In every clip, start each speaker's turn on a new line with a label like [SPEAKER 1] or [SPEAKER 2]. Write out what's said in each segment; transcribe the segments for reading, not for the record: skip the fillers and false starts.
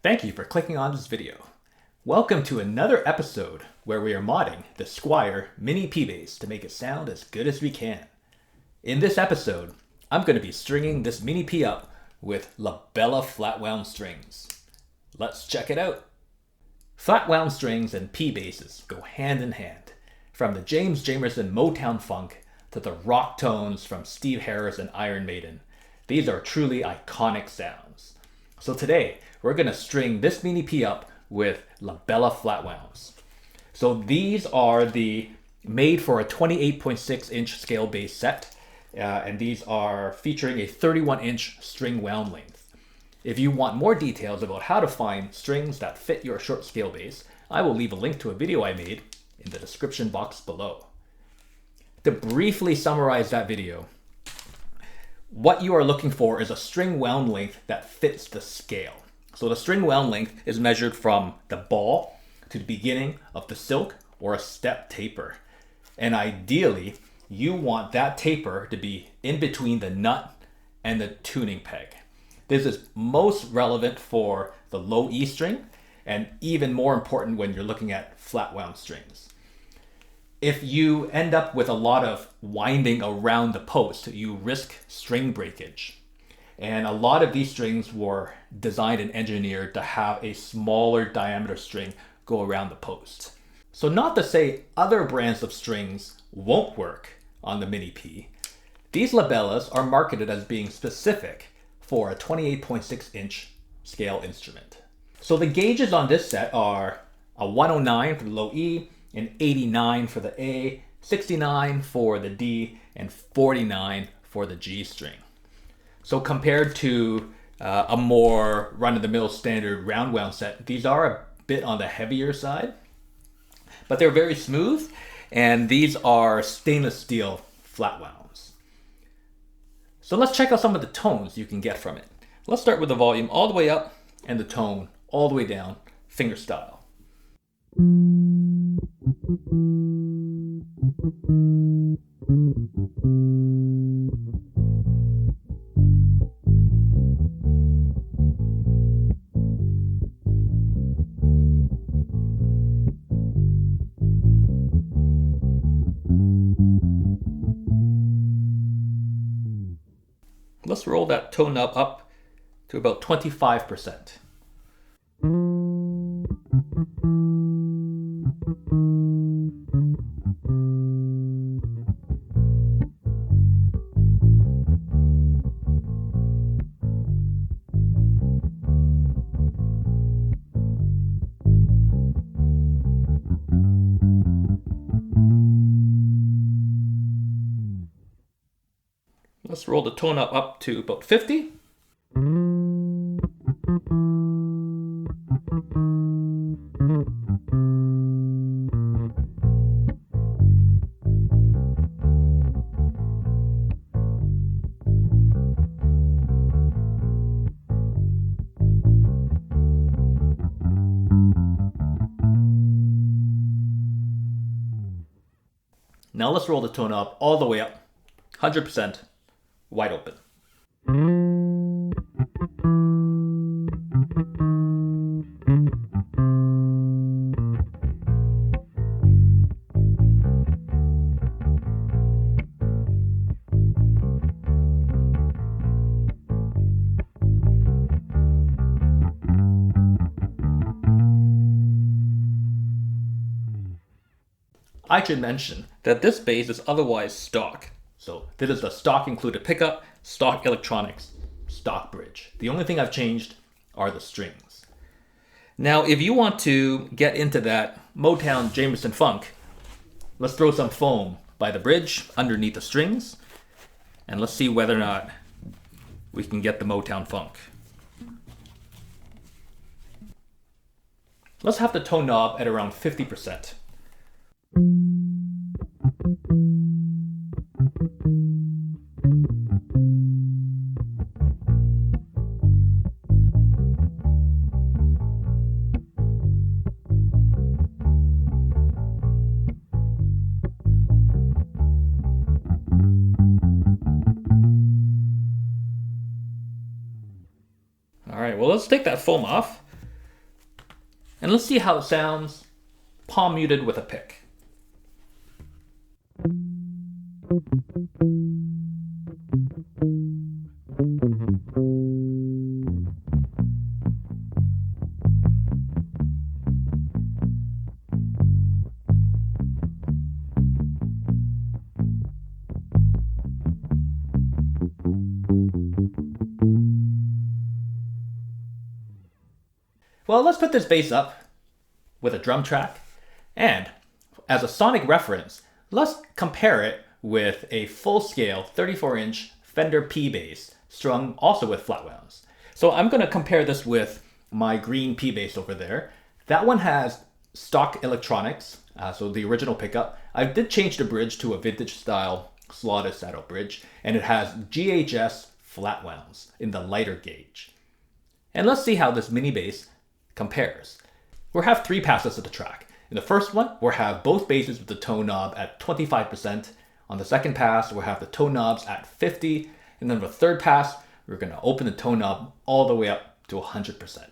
[SPEAKER 1] Thank you for clicking on this video. Welcome to another episode where we are modding the Squier mini P bass to make it sound as good as we can. In this episode, I'm going to be stringing this mini P up with Labella flatwound strings. Let's check it out. Flatwound strings and P basses go hand in hand, from the James Jamerson Motown funk to the rock tones from Steve Harris and Iron Maiden. These are truly iconic sounds. So today, we're going to string this mini P up with Labella flatwounds. So these are the made for a 28.6 inch scale bass set, and these are featuring a 31 inch string wound length. If you want more details about how to find strings that fit your short scale bass, I will leave a link to a video I made in the description box below. To briefly summarize that video, what you are looking for is a string wound length that fits the scale. So the string wound length is measured from the ball to the beginning of the silk or a step taper. And ideally, you want that taper to be in between the nut and the tuning peg. This is most relevant for the low E string and even more important when you're looking at flat wound strings. If you end up with a lot of winding around the post, you risk string breakage. And a lot of these strings were designed and engineered to have a smaller diameter string go around the post. So not to say other brands of strings won't work on the Mini P, these Labellas are marketed as being specific for a 28.6 inch scale instrument. So the gauges on this set are a 109 for the low E, an 89 for the A, 69 for the D, and 49 for the G string. So compared to a more run-of-the-mill standard round wound set, these are a bit on the heavier side, but they're very smooth, and these are stainless steel flat wounds. So let's check out some of the tones you can get from it. Let's start with the volume all the way up and the tone all the way down, finger style. Let's roll that tone knob up to about 25%. Let's roll the tone up to about 50. Now let's roll the tone up all the way up, 100%. Wide open. I should mention that this bass is otherwise stock. So this is the stock included pickup, stock electronics, stock bridge. The only thing I've changed are the strings. Now, if you want to get into that Motown Jamerson funk, let's throw some foam by the bridge underneath the strings, and let's see whether or not we can get the Motown funk. Let's have the tone knob at around 50%. All right, well, let's take that foam off. And let's see how it sounds palm muted with a pick. Well, let's put this bass up with a drum track, and as a sonic reference, let's compare it with a full-scale 34-inch Fender P bass strung also with flatwounds. So I'm going to compare this with my green P bass over there. That one has stock electronics, so the original pickup. I did change the bridge to a vintage style slotted saddle bridge, and it has GHS flatwounds in the lighter gauge. And let's see how this mini bass compares. We'll have 3 passes of the track. In the first one, we'll have both basses with the tone knob at 25%. On the second pass, we'll have the tone knobs at 50%. And then the third pass, we're going to open the tone knob all the way up to 100%.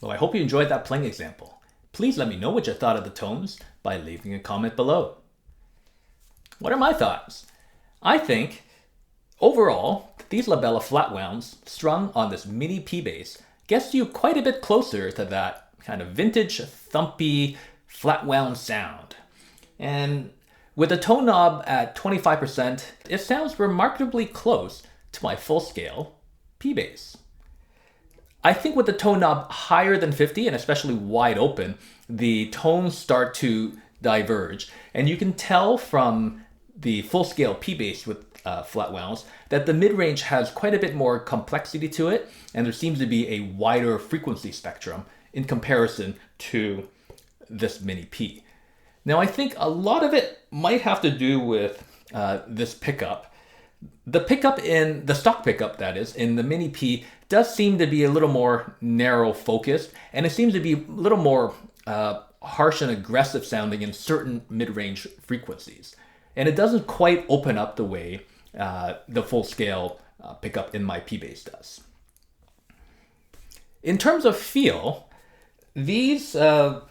[SPEAKER 1] Well, I hope you enjoyed that playing example. Please let me know what you thought of the tones by leaving a comment below. What are my thoughts? I think, overall, these Labella flatwounds strung on this mini P bass gets you quite a bit closer to that kind of vintage, thumpy, flatwound sound. And with the tone knob at 25%, it sounds remarkably close to my full-scale P bass. I think with the tone knob higher than 50, and especially wide open, the tones start to diverge. And you can tell from the full-scale P bass with flatwounds that the mid-range has quite a bit more complexity to it, and there seems to be a wider frequency spectrum in comparison to this Mini P. Now, I think a lot of it might have to do with this pickup. The pickup in the stock pickup, that is, in the Mini P does seem to be a little more narrow focused, and it seems to be a little more harsh and aggressive sounding in certain mid-range frequencies. And it doesn't quite open up the way the full scale pickup in my P bass does. In terms of feel, these Labella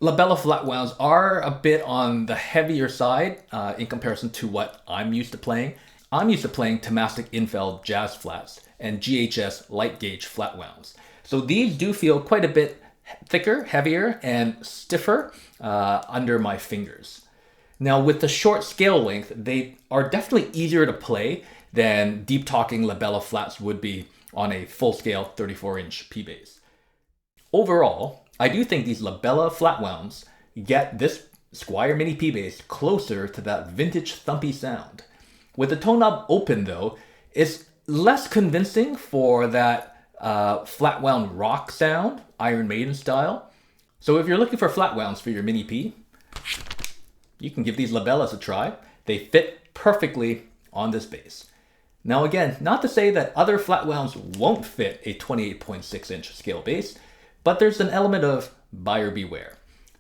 [SPEAKER 1] flatwounds are a bit on the heavier side in comparison to what I'm used to playing. I'm used to playing Tomastic Infeld jazz flats and GHS light gauge flatwounds. So these do feel quite a bit thicker, heavier, and stiffer under my fingers. Now with the short scale length, they are definitely easier to play than deep talking Labella flats would be on a full scale 34-inch P bass. Overall, I do think these Labella flatwounds get this Squier Mini P bass closer to that vintage thumpy sound. With the tone knob open though, it's less convincing for that flatwound rock sound, Iron Maiden style. So if you're looking for flatwounds for your Mini P, you can give these Labellas a try. They fit perfectly on this bass. Now again, not to say that other flatwounds won't fit a 28.6-inch scale bass, but there's an element of buyer beware.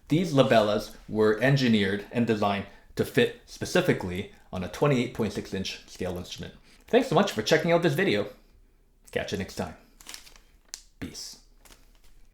[SPEAKER 1] These Labellas were engineered and designed to fit specifically on a 28.6-inch scale instrument. Thanks so much for checking out this video. Catch you next time. Peace.